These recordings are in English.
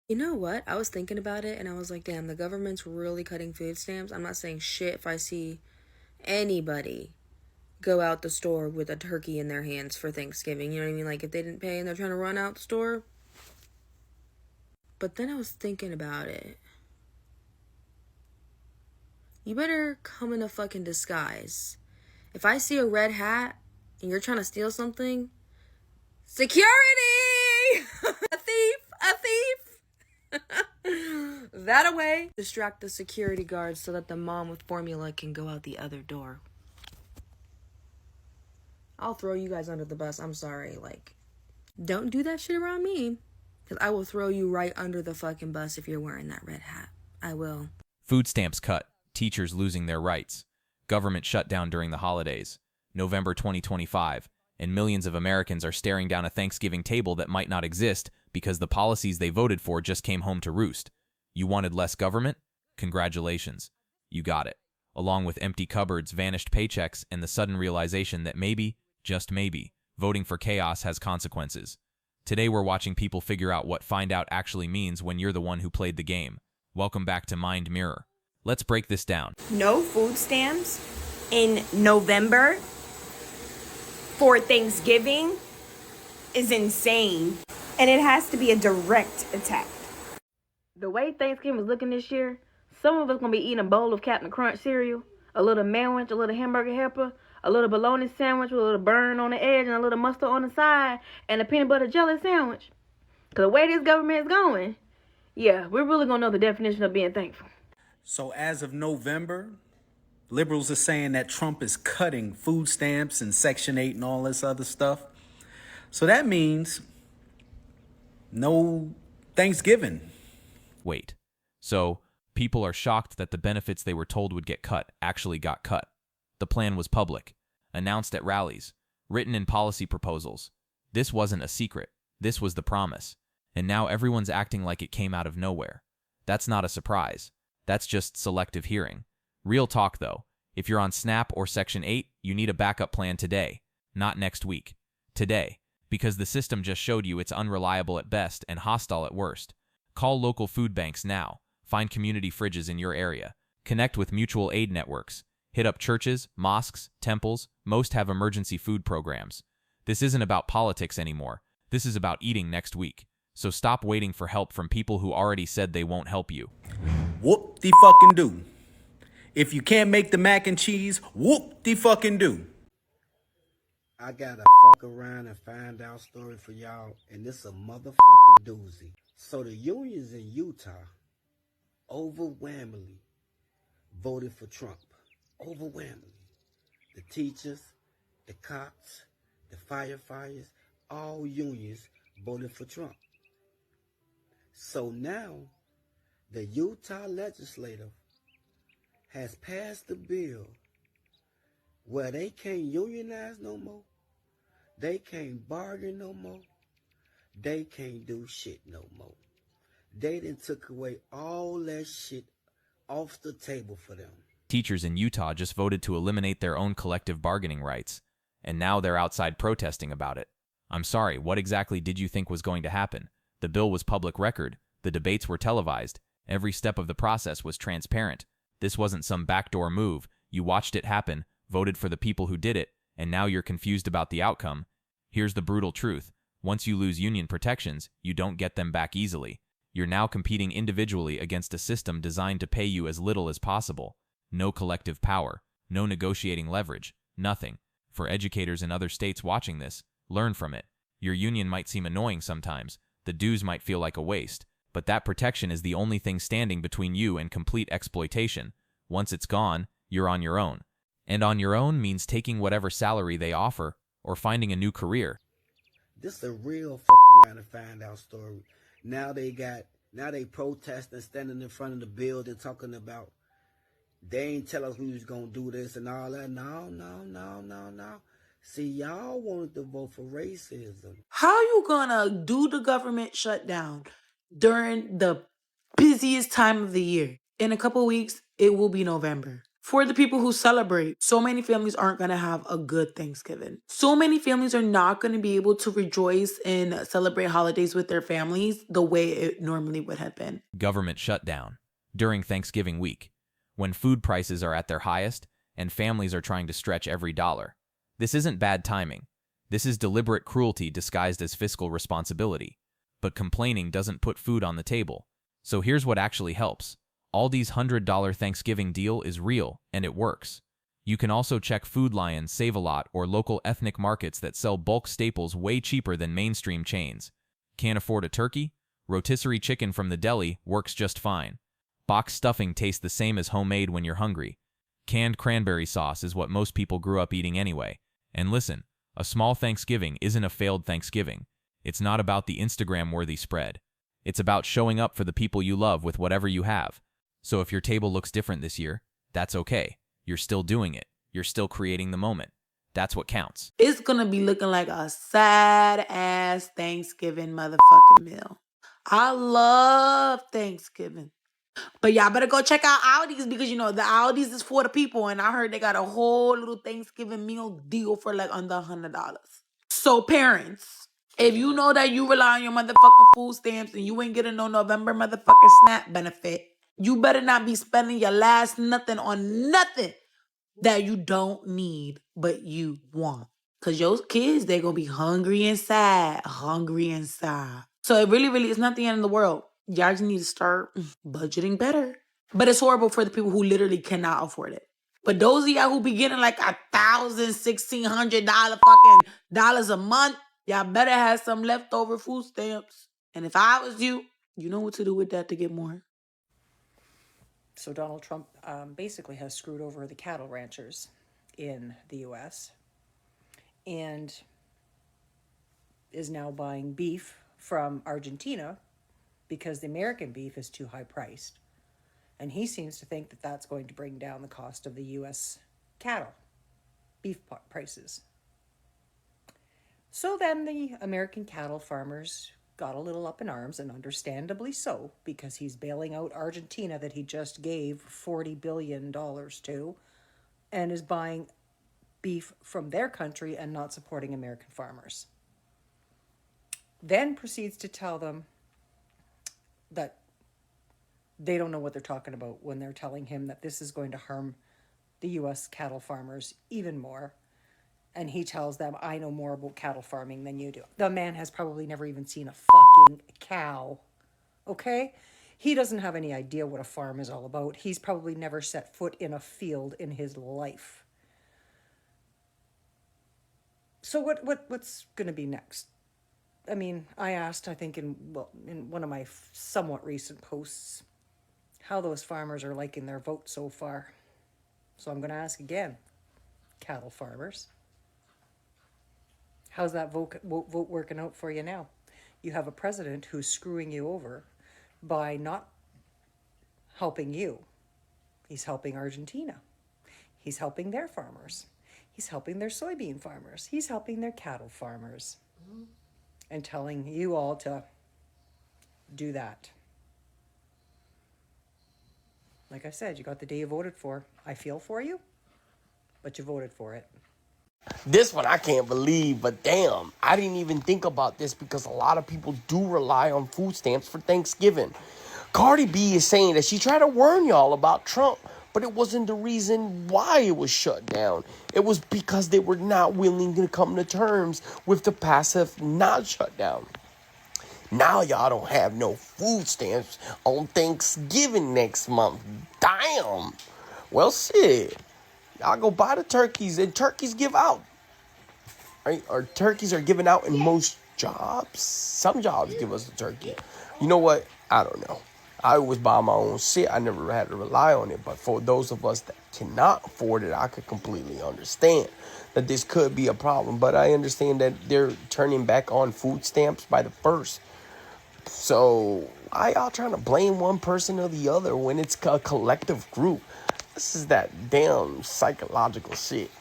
You know what? I was thinking about it and I was like, damn, the government's really cutting food stamps. I'm not saying shit if I see anybody go out the store with a turkey in their hands for Thanksgiving. You know what I mean? Like if they didn't pay and they're trying to run out the store. But then I was thinking about it. You better come in a fucking disguise. If I see a red hat and you're trying to steal something, security! A thief! A thief! That away. Distract the security guards so that the mom with formula can go out the other door. I'll throw you guys under the bus. I'm sorry. Like, don't do that shit around me. Because I will throw you right under the fucking bus if you're wearing that red hat. I will. Food stamps cut. Teachers losing their rights. Government shutdown during the holidays. November 2025. And millions of Americans are staring down a Thanksgiving table that might not exist because the policies they voted for just came home to roost. You wanted less government? Congratulations. You got it. Along with empty cupboards, vanished paychecks, and the sudden realization that maybe, just maybe, voting for chaos has consequences. Today we're watching people figure out what find out actually means when you're the one who played the game. Welcome back to Mind Mirror. Let's break this down. No food stamps in November for Thanksgiving is insane. And it has to be a direct attack. The way Thanksgiving is looking this year, some of us going to be eating a bowl of Captain Crunch cereal, a little sandwich, a little hamburger helper, a little bologna sandwich with a little burn on the edge and a little mustard on the side, and a peanut butter jelly sandwich. Because the way this government is going, yeah, we're really going to know the definition of being thankful. So as of November, liberals are saying that Trump is cutting food stamps and Section 8 and all this other stuff. So that means no Thanksgiving. Wait. So, people are shocked that the benefits they were told would get cut actually got cut. The plan was public, announced at rallies, written in policy proposals. This wasn't a secret. This was the promise. And now everyone's acting like it came out of nowhere. That's not a surprise. That's just selective hearing. Real talk, though. If you're on SNAP or Section 8, you need a backup plan today, not next week. Today. Because the system just showed you it's unreliable at best and hostile at worst. Call local food banks now. Find community fridges in your area. Connect with mutual aid networks. Hit up churches, mosques, temples. Most have emergency food programs. This isn't about politics anymore. This is about eating next week. So stop waiting for help from people who already said they won't help you. Whoop-de-fucking-do. If you can't make the mac and cheese, whoop-de-fucking-do. I got a fuck around and find out story for y'all, and this a motherfucking doozy. So the unions in Utah overwhelmingly voted for Trump. Overwhelmingly. The teachers, the cops, the firefighters, all unions voted for Trump. So now, the Utah legislature has passed a bill where they can't unionize no more, they can't bargain no more, they can't do shit no more. They done took away all that shit off the table for them. Teachers in Utah just voted to eliminate their own collective bargaining rights, and now they're outside protesting about it. I'm sorry, what exactly did you think was going to happen? The bill was public record, the debates were televised, every step of the process was transparent. This wasn't some backdoor move. You watched it happen, voted for the people who did it, and now you're confused about the outcome. Here's the brutal truth. Once you lose union protections, you don't get them back easily. You're now competing individually against a system designed to pay you as little as possible. No collective power, no negotiating leverage, nothing. For educators in other states watching this, learn from it. Your union might seem annoying sometimes, the dues might feel like a waste, but that protection is the only thing standing between you and complete exploitation. Once it's gone, you're on your own. And on your own means taking whatever salary they offer or finding a new career. This is a real fuck around and find out story. Now they protesting, standing in front of the building talking about they ain't tell us we was gonna do this and all that. No. See, y'all wanted to vote for racism. How you gonna do the government shutdown during the busiest time of the year? In a couple weeks, it will be November. for the people who celebrate. So many families aren't going to have a good Thanksgiving. So many families are not going to be able to rejoice and celebrate holidays with their families the way it normally would have been. Government shutdown during Thanksgiving week, when food prices are at their highest and families are trying to stretch every dollar. This isn't bad timing. This is deliberate cruelty disguised as fiscal responsibility. But complaining doesn't put food on the table. So here's what actually helps. Aldi's $100 Thanksgiving deal is real, and it works. You can also check Food Lion, Save-A-Lot, or local ethnic markets that sell bulk staples way cheaper than mainstream chains. Can't afford a turkey? Rotisserie chicken from the deli works just fine. Box stuffing tastes the same as homemade when you're hungry. Canned cranberry sauce is what most people grew up eating anyway. And listen, a small Thanksgiving isn't a failed Thanksgiving. It's not about the Instagram-worthy spread. It's about showing up for the people you love with whatever you have. So if your table looks different this year, that's okay. You're still doing it. You're still creating the moment. That's what counts. It's going to be looking like a sad-ass Thanksgiving motherfucking meal. I love Thanksgiving. But y'all better go check out Aldi's because, the Aldi's is for the people. And I heard they got a whole little Thanksgiving meal deal for like under $100. So parents, if you know that you rely on your motherfucking food stamps and you ain't getting no November motherfucking SNAP benefit, you better not be spending your last nothing on nothing that you don't need but you want. Because your kids, they're going to be hungry inside. So it really is not the end of the world. Y'all just need to start budgeting better. But it's horrible for the people who literally cannot afford it. But those of y'all who be getting like $1,600 fucking dollars a month, y'all better have some leftover food stamps. And if I was you, you know what to do with that to get more. So Donald Trump basically has screwed over the cattle ranchers in the U.S. and is now buying beef from Argentina because the American beef is too high priced. And he seems to think that that's going to bring down the cost of the U.S. cattle, beef prices. So then the American cattle farmers got a little up in arms, and understandably so, because he's bailing out Argentina that he just gave $40 billion to and is buying beef from their country and not supporting American farmers. Then proceeds to tell them that they don't know what they're talking about when they're telling him that this is going to harm the U.S. cattle farmers even more. And he tells them, I know more about cattle farming than you do. The man has probably never even seen a fucking cow. Okay? He doesn't have any idea what a farm is all about. He's probably never set foot in a field in his life. So what's going to be next? I mean, I asked, I think in one of my somewhat recent posts, how those farmers are liking their vote so far. So I'm going to ask again, cattle farmers. How's that vote working out for you now? You have a president who's screwing you over by not helping you. He's helping Argentina. He's helping their farmers. He's helping their soybean farmers. He's helping their cattle farmers. And telling you all to do that. Like I said, you got the day you voted for. I feel for you, but you voted for it. This one I can't believe, but damn, I didn't even think about this because a lot of people do rely on food stamps for Thanksgiving. Cardi B is saying that she tried to warn y'all about Trump, but it wasn't the reason why it was shut down. It was because they were not willing to come to terms with the passive not shutdown. Now y'all don't have no food stamps on Thanksgiving next month. Damn. Well, shit. Y'all go buy the turkeys, and turkeys give out. Right? Or turkeys are given out in most jobs. Some jobs give us a turkey. You know what? I don't know. I always buy my own shit. I never had to rely on it. But for those of us that cannot afford it, I could completely understand that this could be a problem. But I understand that they're turning back on food stamps by the 1st. So why y'all trying to blame one person or the other when it's a collective group? This is that damn psychological shit.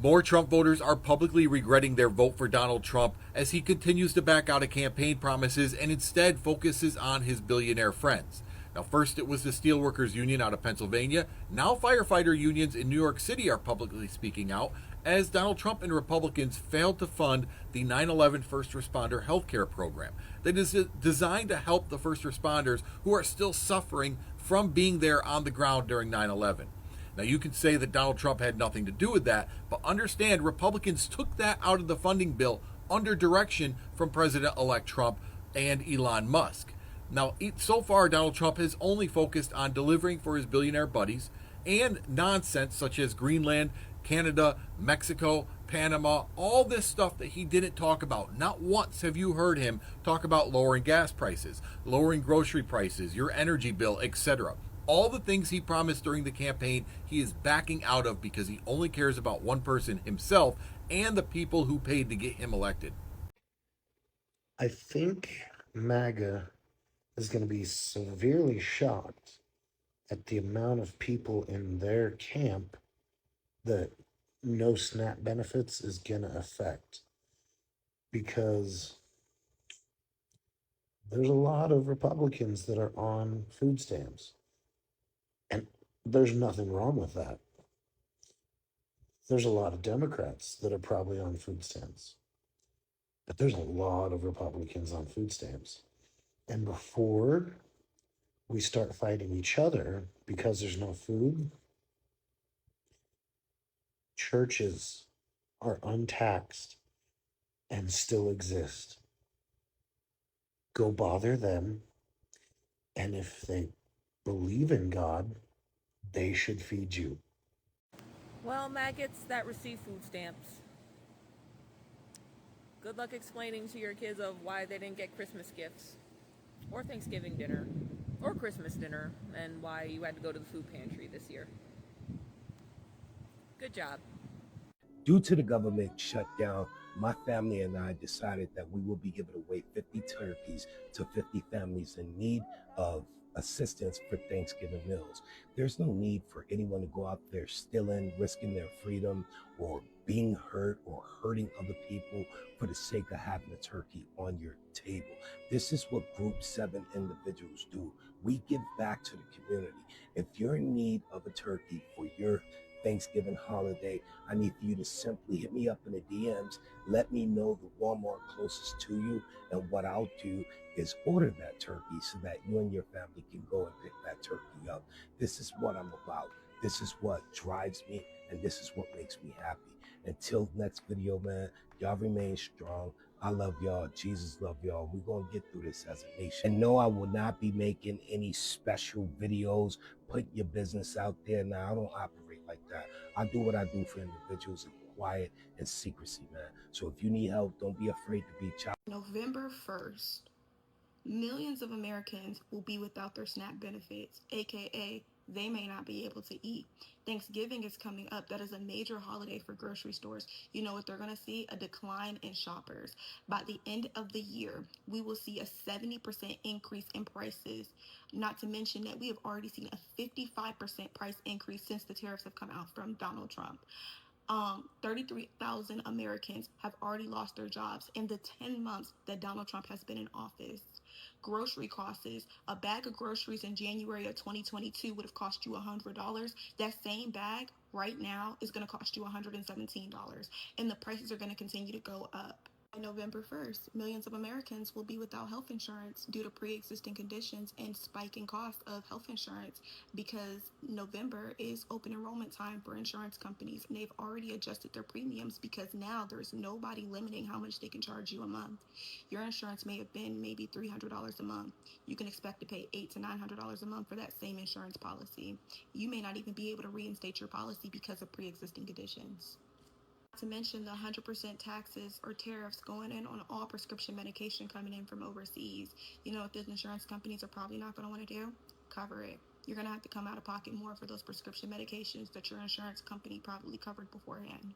More Trump voters are publicly regretting their vote for Donald Trump as he continues to back out of campaign promises and instead focuses on his billionaire friends. Now, first it was the Steelworkers Union out of Pennsylvania. Now firefighter unions in New York City are publicly speaking out as Donald Trump and Republicans failed to fund the 9/11 first responder healthcare program that is designed to help the first responders who are still suffering from being there on the ground during 9/11. Now, you can say that Donald Trump had nothing to do with that, but understand Republicans took that out of the funding bill under direction from President-elect Trump and Elon Musk. Now, so far, Donald Trump has only focused on delivering for his billionaire buddies and nonsense such as Greenland, Canada, Mexico, Panama, all this stuff that he didn't talk about. Not once have you heard him talk about lowering gas prices, lowering grocery prices, your energy bill, etc. All the things he promised during the campaign, he is backing out of because he only cares about one person, himself, and the people who paid to get him elected. I think MAGA is going to be severely shocked at the amount of people in their camp that no SNAP benefits is going to affect, because there's a lot of Republicans that are on food stamps, and there's nothing wrong with that. There's a lot of Democrats that are probably on food stamps, but there's a lot of Republicans on food stamps. And before we start fighting each other because there's no food, churches are untaxed and still exist. Go bother them, and if they believe in God, they should feed you. Well, maggots that receive food stamps, good luck explaining to your kids of why they didn't get Christmas gifts, or Thanksgiving dinner, or Christmas dinner, and why you had to go to the food pantry this year. Good job. Due to the government shutdown, my family and I decided that we will be giving away 50 turkeys to 50 families in need of assistance for Thanksgiving meals. There's no need for anyone to go out there stealing, risking their freedom, or being hurt or hurting other people for the sake of having a turkey on your table. This is what Group 7 individuals do. We give back to the community. If you're in need of a turkey for your Thanksgiving holiday, I need for you to simply hit me up in the DMs. Let me know the Walmart closest to you, and what I'll do is order that turkey so that you and your family can go and pick that turkey up. This is what I'm about. This is what drives me, and this is what makes me happy. Until next video, man, y'all remain strong. I love y'all. Jesus love y'all. We're going to get through this as a nation. And no, I will not be making any special videos, putting your business out there. Now, I don't operate like that. I do what I do for individuals in quiet and secrecy, man. So if you need help, don't be afraid to be child. November 1st, millions of Americans will be without their SNAP benefits, aka they may not be able to eat. Thanksgiving is coming up. That is a major holiday for grocery stores. You know what they're going to see? A decline in shoppers. By the end of the year, we will see a 70% increase in prices. Not to mention that we have already seen a 55% price increase since the tariffs have come out from Donald Trump. 33,000 Americans have already lost their jobs in the 10 months that Donald Trump has been in office. Grocery costs, a bag of groceries in January of 2022 would have cost you $100. That same bag right now is going to cost you $117, and the prices are going to continue to go up. By November 1st, millions of Americans will be without health insurance due to pre-existing conditions and spiking costs of health insurance, because November is open enrollment time for insurance companies, and they've already adjusted their premiums because now there's nobody limiting how much they can charge you a month. Your insurance may have been maybe $300 a month. You can expect to pay $800 to $900 a month for that same insurance policy. You may not even be able to reinstate your policy because of pre-existing conditions. To mention the 100% taxes or tariffs going in on all prescription medication coming in from overseas. You know what those insurance companies are probably not going to want to do? Cover it. You're going to have to come out of pocket more for those prescription medications that your insurance company probably covered beforehand.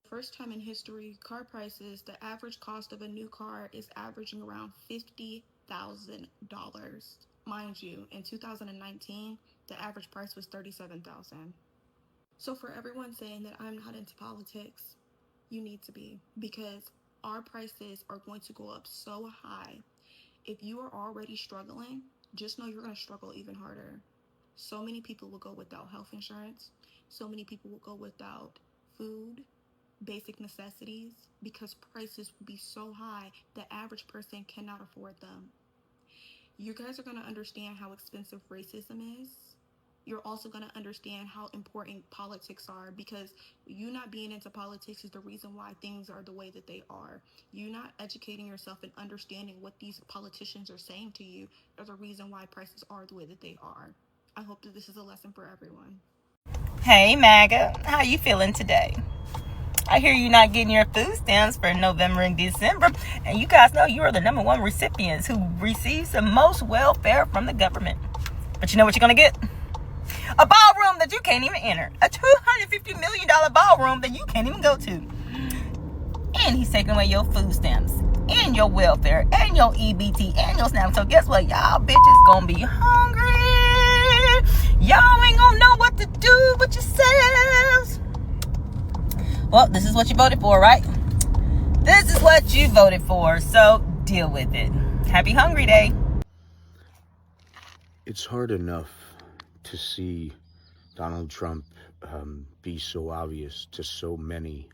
First time in history, car prices, the average cost of a new car is averaging around $50,000. Mind you, in 2019, the average price was $37,000. So for everyone saying that I'm not into politics, you need to be, because our prices are going to go up so high. If you are already struggling, just know you're going to struggle even harder. So many people will go without health insurance. So many people will go without food, basic necessities, because prices will be so high the average person cannot afford them. You guys are going to understand how expensive racism is. You're also going to understand how important politics are, because you not being into politics is the reason why things are the way that they are. You not educating yourself and understanding what these politicians are saying to you are the reason why prices are the way that they are. I hope that this is a lesson for everyone. Hey MAGA, how you feeling today? I hear you not getting your food stamps for November and December, and you guys know you are the #1 recipients who receives the most welfare from the government. But you know what you're gonna get? A ballroom that you can't even enter. A $250 million ballroom that you can't even go to. And he's taking away your food stamps, and your welfare, and your EBT, and your SNAP. So guess what? Y'all bitches gonna be hungry. Y'all ain't gonna know what to do with yourselves. Well, this is what you voted for, right? This is what you voted for, so deal with it. Happy Hungry Day. It's hard enough to see Donald Trump be so obvious to so many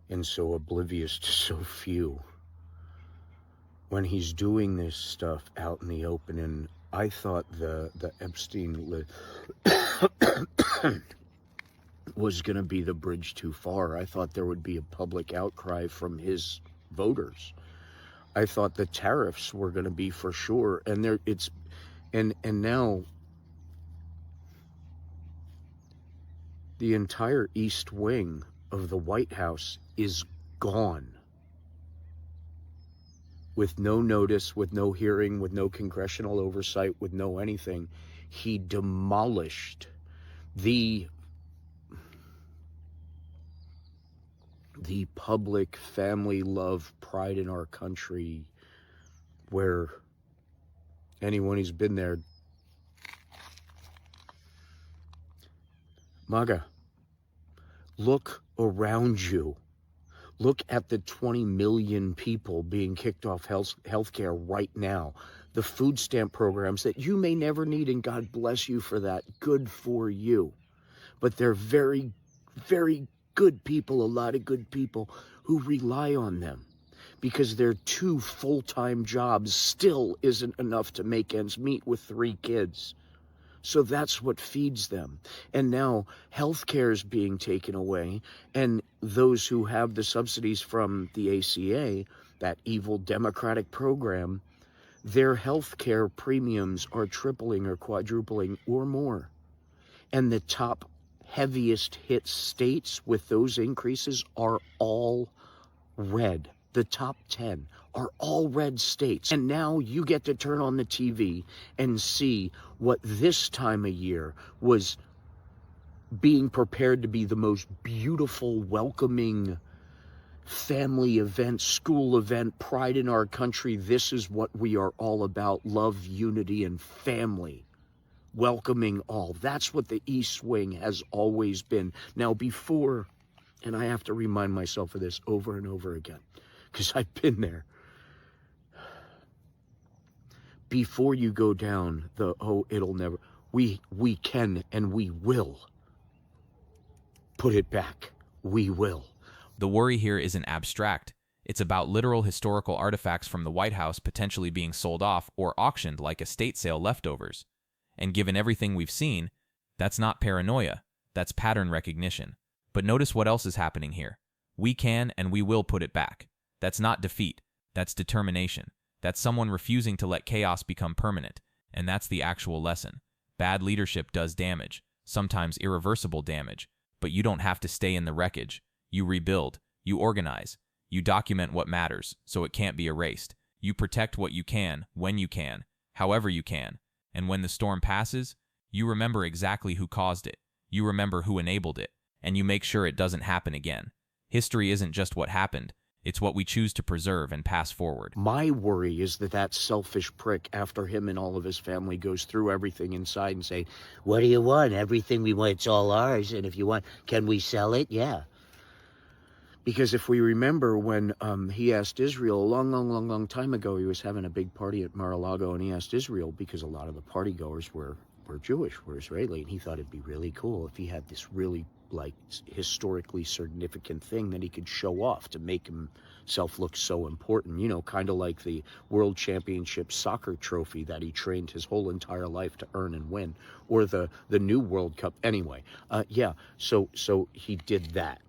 and so oblivious to so few. When he's doing this stuff out in the open, and I thought the Epstein was going to be the bridge too far. I thought there would be a public outcry from his voters. I thought the tariffs were going to be for sure, and now the entire East Wing of the White House is gone. With no notice, with no hearing, with no congressional oversight, with no anything. He demolished the public family love, pride in our country, where anyone who's been there, MAGA, look around you. Look at the 20 million people being kicked off healthcare right now. The food stamp programs that you may never need, and God bless you for that. Good for you. But they're very, very good people, a lot of good people who rely on them, because their 2 full-time jobs still isn't enough to make ends meet with 3 kids. So that's what feeds them. And now healthcare is being taken away, and those who have the subsidies from the ACA, that evil Democratic program, their healthcare premiums are tripling or quadrupling or more. And the top heaviest hit states with those increases are all red. The top 10 are all red states. And now you get to turn on the TV and see what this time of year was being prepared to be the most beautiful, welcoming family event, school event, pride in our country. This is what we are all about: love, unity, and family. Welcoming all. That's what the East Wing has always been. Now, before, and I have to remind myself of this over and over again, because I've been there. Before you go down the, it'll never, we can and we will put it back. We will. The worry here isn't abstract. It's about literal historical artifacts from the White House potentially being sold off or auctioned like estate sale leftovers. And given everything we've seen, that's not paranoia. That's pattern recognition. But notice what else is happening here. We can and we will put it back. That's not defeat. That's determination. That's someone refusing to let chaos become permanent. And that's the actual lesson. Bad leadership does damage, sometimes irreversible damage, but you don't have to stay in the wreckage. You rebuild. You organize. You document what matters, so it can't be erased. You protect what you can, when you can, however you can. And when the storm passes, you remember exactly who caused it. You remember who enabled it. And you make sure it doesn't happen again. History isn't just what happened. It's what we choose to preserve and pass forward. My worry is that selfish prick, after him and all of his family, goes through everything inside and say, what do you want? Everything we want, it's all ours. And if you want, can we sell it? Yeah. Because if we remember when he asked Israel a long time ago, he was having a big party at Mar-a-Lago, and he asked Israel, because a lot of the party goers were Jewish, were Israeli, and he thought it'd be really cool if he had this really like historically significant thing that he could show off to make himself look so important, you know, kind of like the World Championship soccer trophy that he trained his whole entire life to earn and win, or the new World Cup. Anyway, so he did that.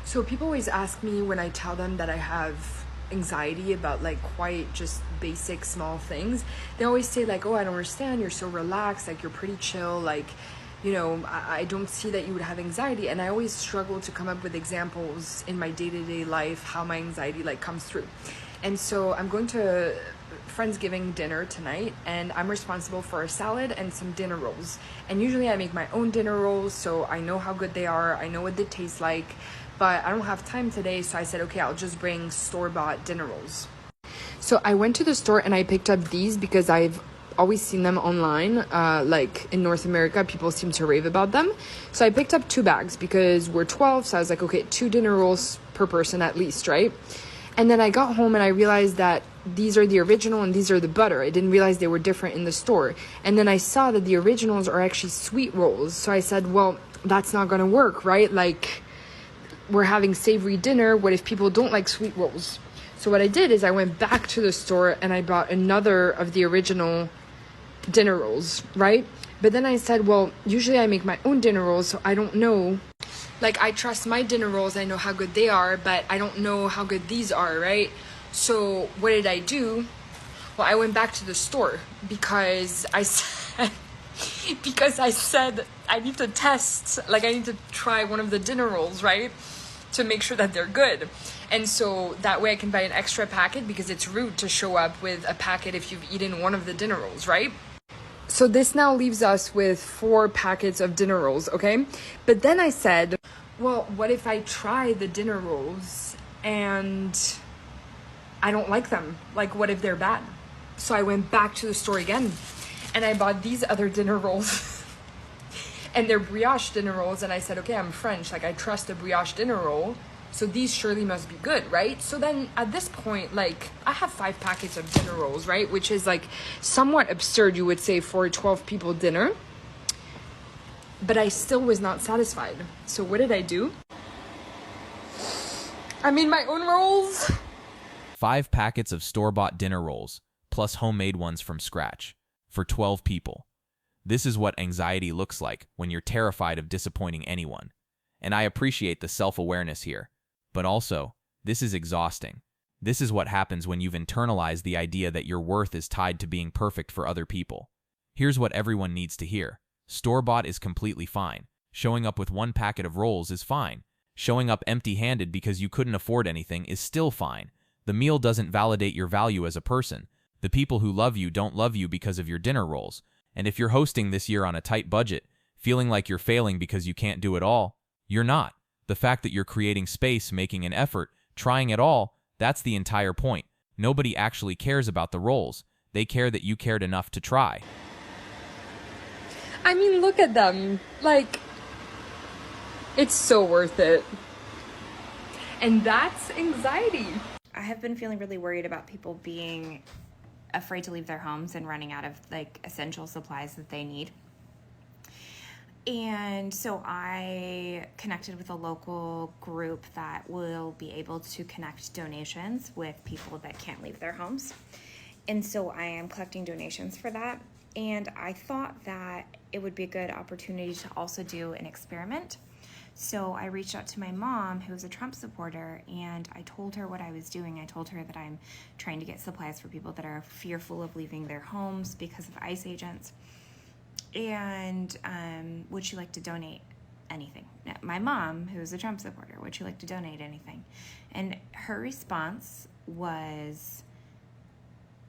So people always ask me when I tell them that I have anxiety about like quite just basic small things. They always say like, oh, I don't understand, you're so relaxed, like you're pretty chill, like, you know, I don't see that you would have anxiety. And I always struggle to come up with examples in my day-to-day life how my anxiety like comes through. And so I'm going to Friendsgiving dinner tonight, and I'm responsible for a salad and some dinner rolls. And usually I make my own dinner rolls, so I know how good they are, I know what they taste like, but I don't have time today, so I said, okay, I'll just bring store-bought dinner rolls. So I went to the store and I picked up these because I've always seen them online, like in North America, people seem to rave about them. So I picked up 2 bags because we're 12, so I was like, okay, 2 dinner rolls per person at least, right? And then I got home and I realized that these are the original and these are the butter. I didn't realize they were different in the store. And then I saw that the originals are actually sweet rolls. So I said, well, that's not gonna work, right? Like, we're having savory dinner. What if people don't like sweet rolls? So what I did is I went back to the store and I bought another of the original dinner rolls, right? But then I said, well, usually I make my own dinner rolls, so I don't know. Like, I trust my dinner rolls, I know how good they are, but I don't know how good these are, right? So what did I do? Well, I went back to the store because I said I need to test, like I need to try one of the dinner rolls, right? To make sure that they're good. And so that way I can buy an extra packet, because it's rude to show up with a packet if you've eaten one of the dinner rolls, right? So this now leaves us with 4 packets of dinner rolls, okay? But then I said, well, what if I try the dinner rolls and I don't like them? Like, what if they're bad? So I went back to the store again and I bought these other dinner rolls and they're brioche dinner rolls. And I said, okay, I'm French, like I trust a brioche dinner roll, so these surely must be good, right? So then at this point, like, I have 5 packets of dinner rolls, right? Which is like somewhat absurd, you would say, for a 12 people dinner. But I still was not satisfied. So what did I do? I made my own rolls. 5 packets of store-bought dinner rolls, plus homemade ones from scratch, for 12 people. This is what anxiety looks like when you're terrified of disappointing anyone. And I appreciate the self-awareness here. But also, this is exhausting. This is what happens when you've internalized the idea that your worth is tied to being perfect for other people. Here's what everyone needs to hear. Store-bought is completely fine. Showing up with 1 packet of rolls is fine. Showing up empty-handed because you couldn't afford anything is still fine. The meal doesn't validate your value as a person. The people who love you don't love you because of your dinner rolls. And if you're hosting this year on a tight budget, feeling like you're failing because you can't do it all, you're not. The fact that you're creating space, making an effort, trying it all, that's the entire point. Nobody actually cares about the rolls. They care that you cared enough to try. I mean, look at them. Like, it's so worth it. And that's anxiety. I have been feeling really worried about people being afraid to leave their homes and running out of like essential supplies that they need. And so I connected with a local group that will be able to connect donations with people that can't leave their homes. And so I am collecting donations for that. And I thought that it would be a good opportunity to also do an experiment. So I reached out to my mom, who's a Trump supporter, and I told her what I was doing. I told her that I'm trying to get supplies for people that are fearful of leaving their homes because of ICE agents. And would she like to donate anything? Now, my mom, who's a Trump supporter, would she like to donate anything? And her response was,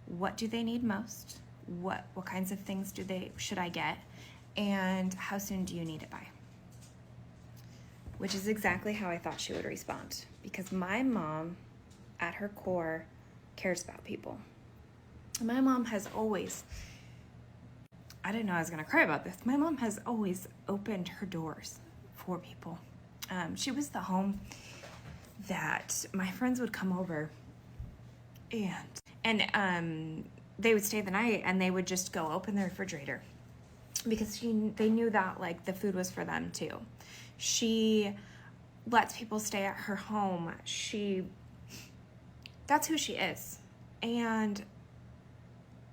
what do they need most? What kinds of things should I get? And how soon do you need it by? Which is exactly how I thought she would respond, because my mom, at her core, cares about people. My mom has always, I didn't know I was gonna cry about this. My mom has always opened her doors for people. She was the home that my friends would come over and they would stay the night and they would just go open the refrigerator because they knew that like the food was for them too. She lets people stay at her home. That's who she is. And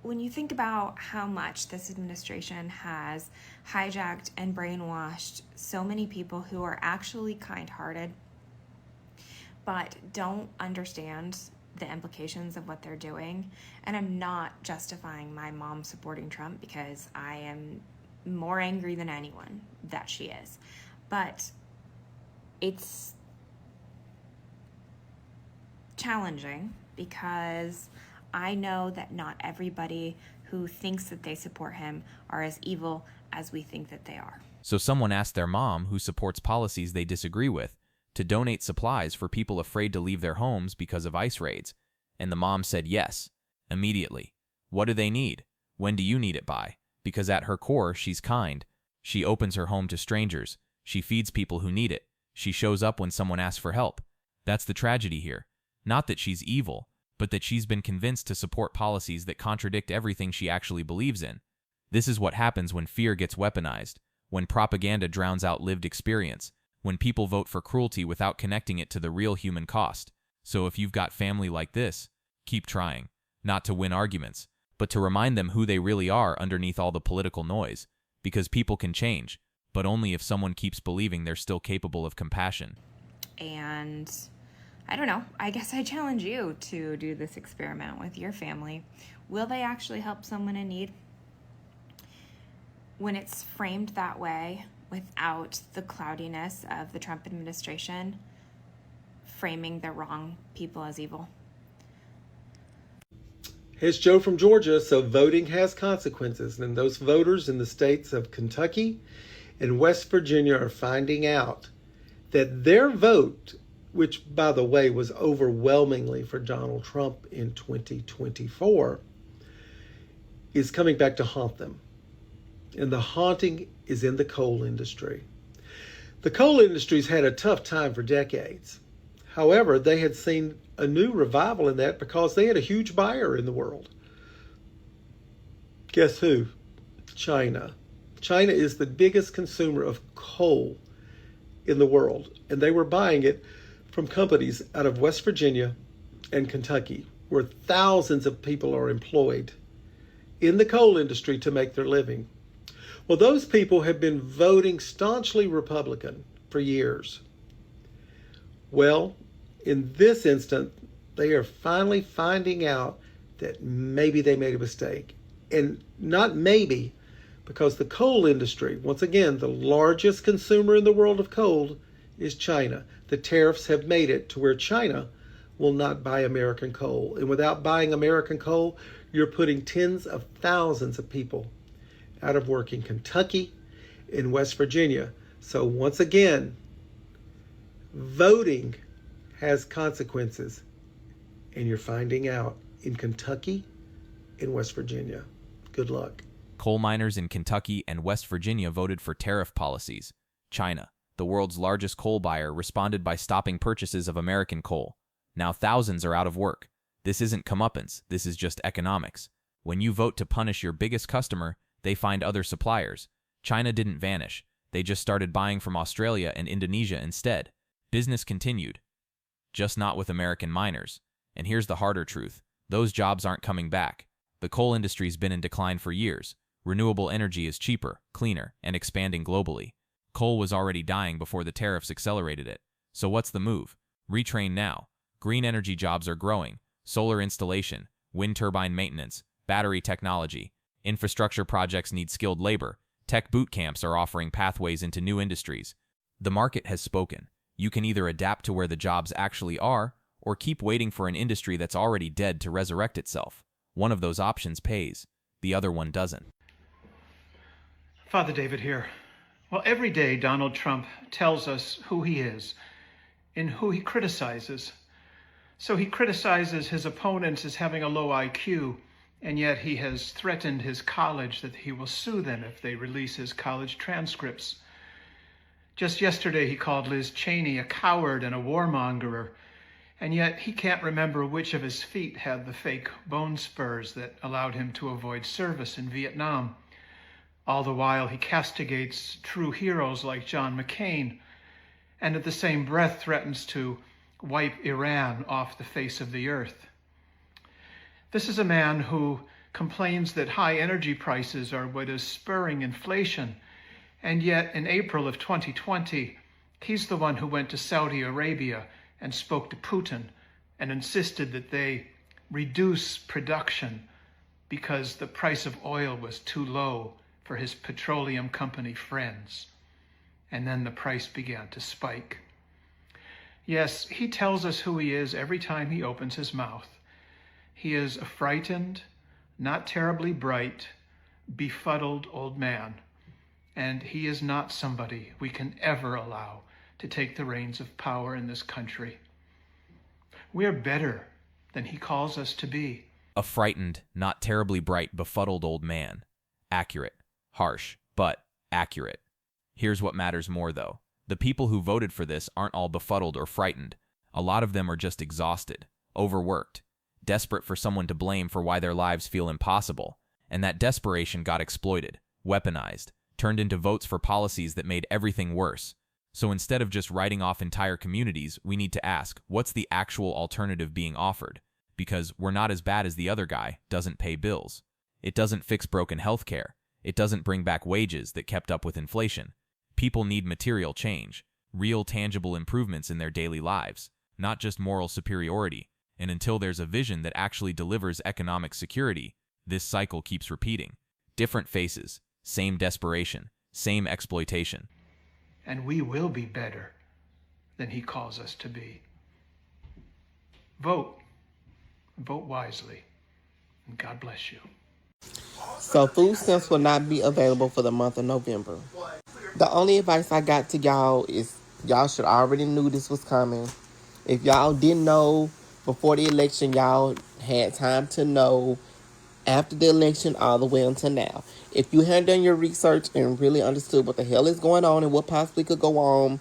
when you think about how much this administration has hijacked and brainwashed so many people who are actually kind-hearted but don't understand the implications of what they're doing, and I'm not justifying my mom supporting Trump because I am more angry than anyone that she is, but it's challenging because I know that not everybody who thinks that they support him are as evil as we think that they are. So someone asked their mom, who supports policies they disagree with, to donate supplies for people afraid to leave their homes because of ICE raids. And the mom said yes, immediately. What do they need? When do you need it by? Because at her core, she's kind. She opens her home to strangers. She feeds people who need it. She shows up when someone asks for help. That's the tragedy here. Not that she's evil, but that she's been convinced to support policies that contradict everything she actually believes in. This is what happens when fear gets weaponized, when propaganda drowns out lived experience, when people vote for cruelty without connecting it to the real human cost. So if you've got family like this, keep trying, not to win arguments, but to remind them who they really are underneath all the political noise, because people can change, but only if someone keeps believing they're still capable of compassion. And I don't know, I guess I challenge you to do this experiment with your family. Will they actually help someone in need? When it's framed that way, without the cloudiness of the Trump administration framing the wrong people as evil. Here's Joe from Georgia. So voting has consequences, and those voters in the states of Kentucky and West Virginia are finding out that their vote, which by the way was overwhelmingly for Donald Trump in 2024, is coming back to haunt them. And the haunting is in the coal industry. The coal industry's had a tough time for decades. However, they had seen a new revival in that because they had a huge buyer in the world. Guess who? China. China is the biggest consumer of coal in the world, and they were buying it from companies out of West Virginia and Kentucky, where thousands of people are employed in the coal industry to make their living. Well, those people have been voting staunchly Republican for years. Well, in this instance, they are finally finding out that maybe they made a mistake. And not maybe, because the coal industry, once again, the largest consumer in the world of coal is China. The tariffs have made it to where China will not buy American coal. And without buying American coal, you're putting tens of thousands of people out of work in Kentucky, in West Virginia. So once again, voting has consequences, and you're finding out in Kentucky and West Virginia. Good luck. Coal miners in Kentucky and West Virginia voted for tariff policies. China, the world's largest coal buyer, responded by stopping purchases of American coal. Now thousands are out of work. This isn't comeuppance, this is just economics. When you vote to punish your biggest customer, they find other suppliers. China didn't vanish. They just started buying from Australia and Indonesia instead. Business continued. Just not with American miners. And here's the harder truth. Those jobs aren't coming back. The coal industry's been in decline for years. Renewable energy is cheaper, cleaner, and expanding globally. Coal was already dying before the tariffs accelerated it. So what's the move? Retrain now. Green energy jobs are growing. Solar installation, wind turbine maintenance, battery technology. Infrastructure projects need skilled labor. Tech boot camps are offering pathways into new industries. The market has spoken. You can either adapt to where the jobs actually are, or keep waiting for an industry that's already dead to resurrect itself. One of those options pays. The other one doesn't. Father David here. Well, every day Donald Trump tells us who he is and who he criticizes. So he criticizes his opponents as having a low IQ, and yet he has threatened his college that he will sue them if they release his college transcripts. Just yesterday he called Liz Cheney a coward and a warmonger, and yet he can't remember which of his feet had the fake bone spurs that allowed him to avoid service in Vietnam. All the while he castigates true heroes like John McCain, and at the same breath threatens to wipe Iran off the face of the earth. This is a man who complains that high energy prices are what is spurring inflation, and yet in April of 2020, he's the one who went to Saudi Arabia and spoke to Putin and insisted that they reduce production because the price of oil was too low for his petroleum company friends. And then the price began to spike. Yes, he tells us who he is every time he opens his mouth. He is a frightened, not terribly bright, befuddled old man. And he is not somebody we can ever allow to take the reins of power in this country. We are better than he calls us to be. A frightened, not terribly bright, befuddled old man. Accurate. Harsh, but accurate. Here's what matters more, though. The people who voted for this aren't all befuddled or frightened. A lot of them are just exhausted, overworked, desperate for someone to blame for why their lives feel impossible. And that desperation got exploited, weaponized, turned into votes for policies that made everything worse. So instead of just writing off entire communities, we need to ask, what's the actual alternative being offered? Because we're not as bad as the other guy, doesn't pay bills. It doesn't fix broken healthcare. It doesn't bring back wages that kept up with inflation. People need material change, real tangible improvements in their daily lives, not just moral superiority. And until there's a vision that actually delivers economic security, this cycle keeps repeating. Different faces, same desperation, same exploitation. And we will be better than he calls us to be. Vote. Vote wisely. And God bless you. So food stamps will not be available for the month of November. The only advice I got to y'all is y'all should already knew this was coming. If y'all didn't know before the election, y'all had time to know after the election all the way until now. If you hadn't done your research and really understood what the hell is going on and what possibly could go on,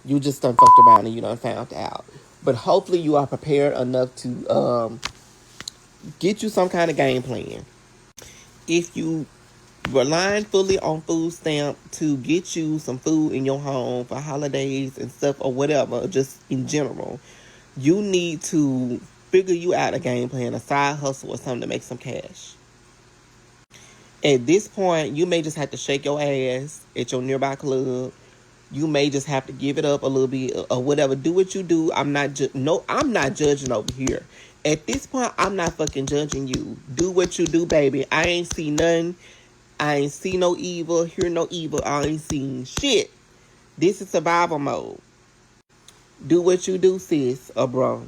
you just done fucked around and you done found out. But hopefully you are prepared enough to get you some kind of game plan. If you relying fully on food stamp to get you some food in your home for holidays and stuff or whatever, just in general, you need to figure you out a game plan, a side hustle or something to make some cash. At this point, you may just have to shake your ass at your nearby club. You may just have to give it up a little bit or whatever. Do what you do. I'm not judging over here. At this point, I'm not fucking judging you. Do what you do, baby. I ain't see nothing. I ain't see no evil, hear no evil. I ain't seen shit. This is survival mode. Do what you do, sis or bro.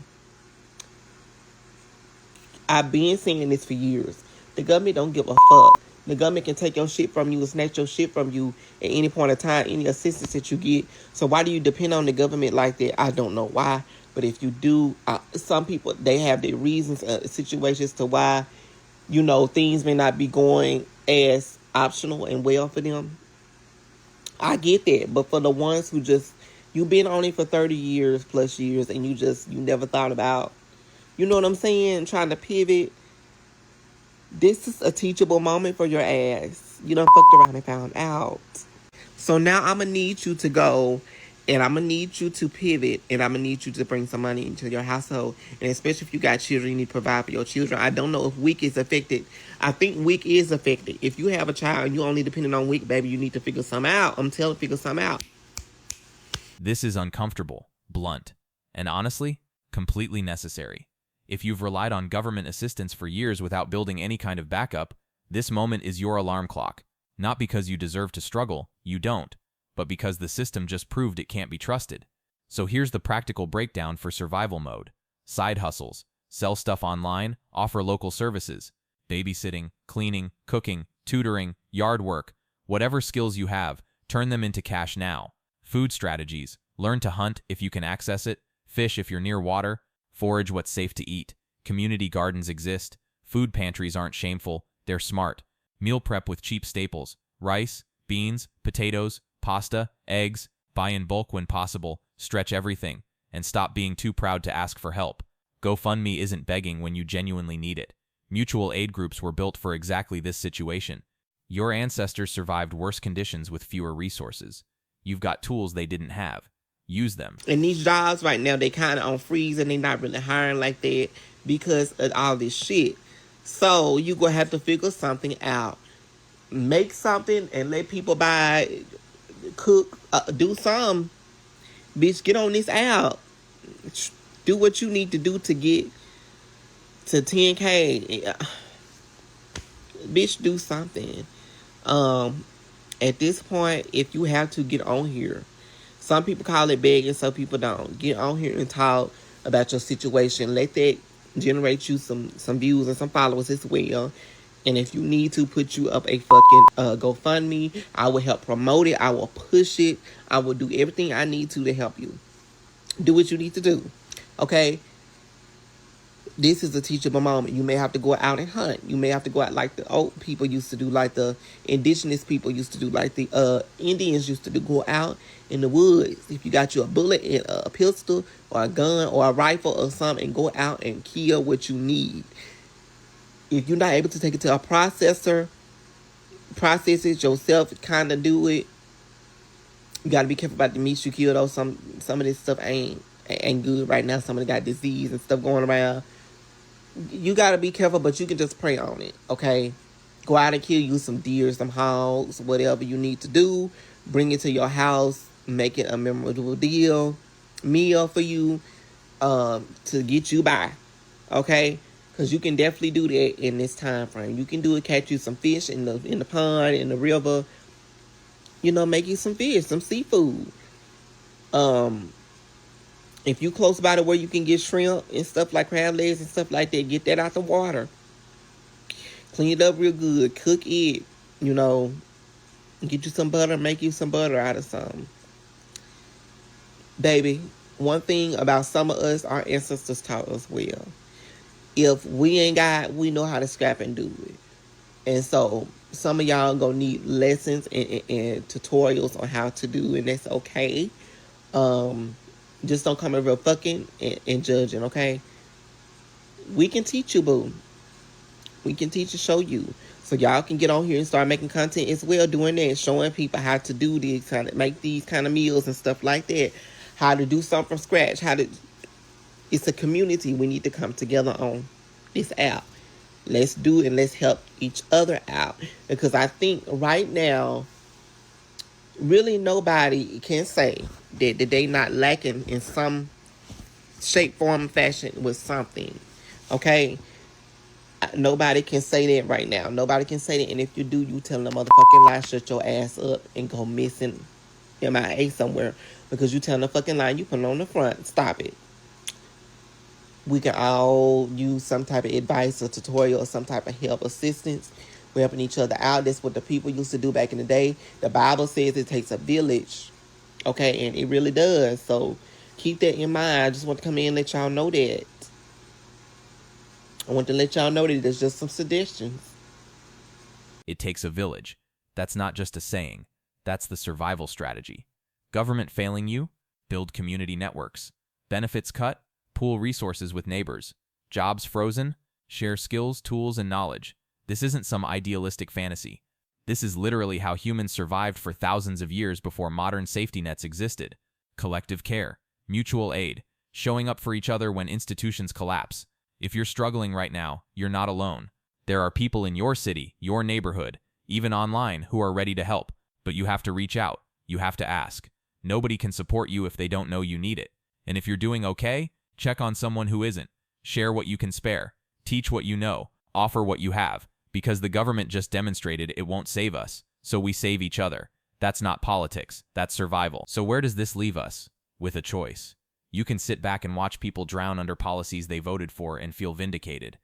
I've been saying this for years. The government don't give a fuck. The government can take your shit from you and snatch your shit from you at any point of time, any assistance that you get. So why do you depend on the government like that? I don't know why. But if you do, some people, they have their reasons, situations to why, things may not be going as optional and well for them. I get that. But for the ones who you've been on it for 30 years plus years and you never thought about, you know what I'm saying, trying to pivot. This is a teachable moment for your ass. You done fucked around and found out. So now I'm going to need you to go and I'm going to need you to pivot and I'm going to need you to bring some money into your household. And especially if you got children, you need to provide for your children. I don't know if WIC is affected. I think WIC is affected. If you have a child and you only depending on WIC, baby, you need to figure something out. I'm telling you, figure something out. This is uncomfortable, blunt, and honestly, completely necessary. If you've relied on government assistance for years without building any kind of backup, this moment is your alarm clock. Not because you deserve to struggle, you don't, but because the system just proved it can't be trusted. So here's the practical breakdown for survival mode. Side hustles. Sell stuff online, offer local services. Babysitting, cleaning, cooking, tutoring, yard work. Whatever skills you have, turn them into cash now. Food strategies. Learn to hunt if you can access it. Fish if you're near water. Forage what's safe to eat. Community gardens exist. Food pantries aren't shameful, they're smart. Meal prep with cheap staples. Rice, beans, potatoes, pasta, eggs. Buy in bulk when possible, stretch everything, and stop being too proud to ask for help. GoFundMe isn't begging when you genuinely need it. Mutual aid groups were built for exactly this situation. Your ancestors survived worse conditions with fewer resources. You've got tools they didn't have. Use them. And these jobs right now, they kind of on freeze and they not really hiring like that because of all this shit. So you gonna have to figure something out. Make something and let people buy, cook, do some. Bitch, get on this out. Do what you need to do to get to 10K. Bitch, do something. At this point, if you have to, get on here. Some people call it begging, some people don't. Get on here and talk about your situation. Let that generate you some views and some followers as well. And if you need to, put you up a fucking GoFundMe. I will help promote it. I will push it. I will do everything I need to help you. Do what you need to do. Okay? This is a teachable moment. You may have to go out and hunt. You may have to go out like the old people used to do, like the indigenous people used to do, like the Indians used to do. Go out in the woods. If you got you a bullet and a pistol or a gun or a rifle or something, go out and kill what you need. If you're not able to take it to a processor, process it yourself, kind of do it. You got to be careful about the meat you kill, though. Some of this stuff ain't good right now. Some of it got disease and stuff going around. You got to be careful, but you can just pray on it, okay? Go out and kill you some deer, some hogs, whatever you need to do. Bring it to your house. Make it a memorable meal for you to get you by, okay? Because you can definitely do that in this time frame. You can do it, catch you some fish in the pond, in the river. You know, make you some fish, some seafood. If you close by to where you can get shrimp and stuff like crab legs and stuff like that, get that out the water. Clean it up real good. Cook it. You know, get you some butter. Make you some butter out of something. Baby, one thing about some of us, our ancestors taught us well. If we ain't got, we know how to scrap and do it. And so some of y'all gonna need lessons and tutorials on how to do, and that's okay. Just don't come in real fucking and judging, okay? We can teach you, boo. We can teach and show you. So y'all can get on here and start making content as well, doing that, showing people how to do these kind of, make these kind of meals and stuff like that. How to do something from scratch. It's a community. We need to come together on this app. Let's do it and let's help each other out. Because I think right now, really nobody can say that they not lacking in some shape, form, fashion with something. Okay? Nobody can say that right now. Nobody can say that. And if you do, you tell them motherfucking lie, shut your ass up and go missing MIA somewhere. Because you telling the fucking lie, you put it on the front. Stop it. We can all use some type of advice or tutorial or some type of help, assistance. We're helping each other out. That's what the people used to do back in the day. The Bible says it takes a village. Okay, and it really does. So keep that in mind. I just want to come in and let y'all know that. I want to let y'all know that there's just some suggestions. It takes a village. That's not just a saying. That's the survival strategy. Government failing you? Build community networks. Benefits cut? Pool resources with neighbors. Jobs frozen? Share skills, tools, and knowledge. This isn't some idealistic fantasy. This is literally how humans survived for thousands of years before modern safety nets existed. Collective care, mutual aid, showing up for each other when institutions collapse. If you're struggling right now, you're not alone. There are people in your city, your neighborhood, even online, who are ready to help. But you have to reach out. You have to ask. Nobody can support you if they don't know you need it. And if you're doing okay, check on someone who isn't. Share what you can spare. Teach what you know. Offer what you have. Because the government just demonstrated it won't save us. So we save each other. That's not politics. That's survival. So where does this leave us? With a choice. You can sit back and watch people drown under policies they voted for and feel vindicated.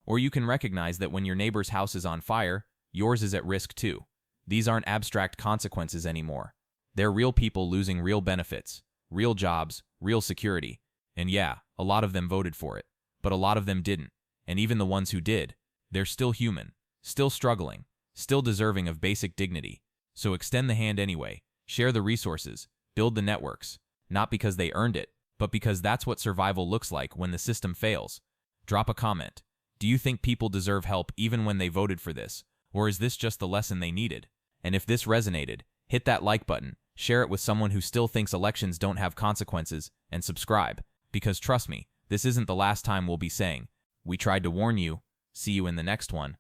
Or you can recognize that when your neighbor's house is on fire, yours is at risk too. These aren't abstract consequences anymore. They're real people losing real benefits, real jobs, real security. And yeah, a lot of them voted for it, but a lot of them didn't. And even the ones who did, they're still human, still struggling, still deserving of basic dignity. So extend the hand anyway, share the resources, Build the networks, not because they earned it, but because that's what survival looks like when the system fails. Drop a comment. Do you think people deserve help even when they voted for this? Or is this just the lesson they needed? And if this resonated, hit that like button, share it with someone who still thinks elections don't have consequences, and subscribe. Because trust me, this isn't the last time we'll be saying, "We tried to warn you." See you in the next one.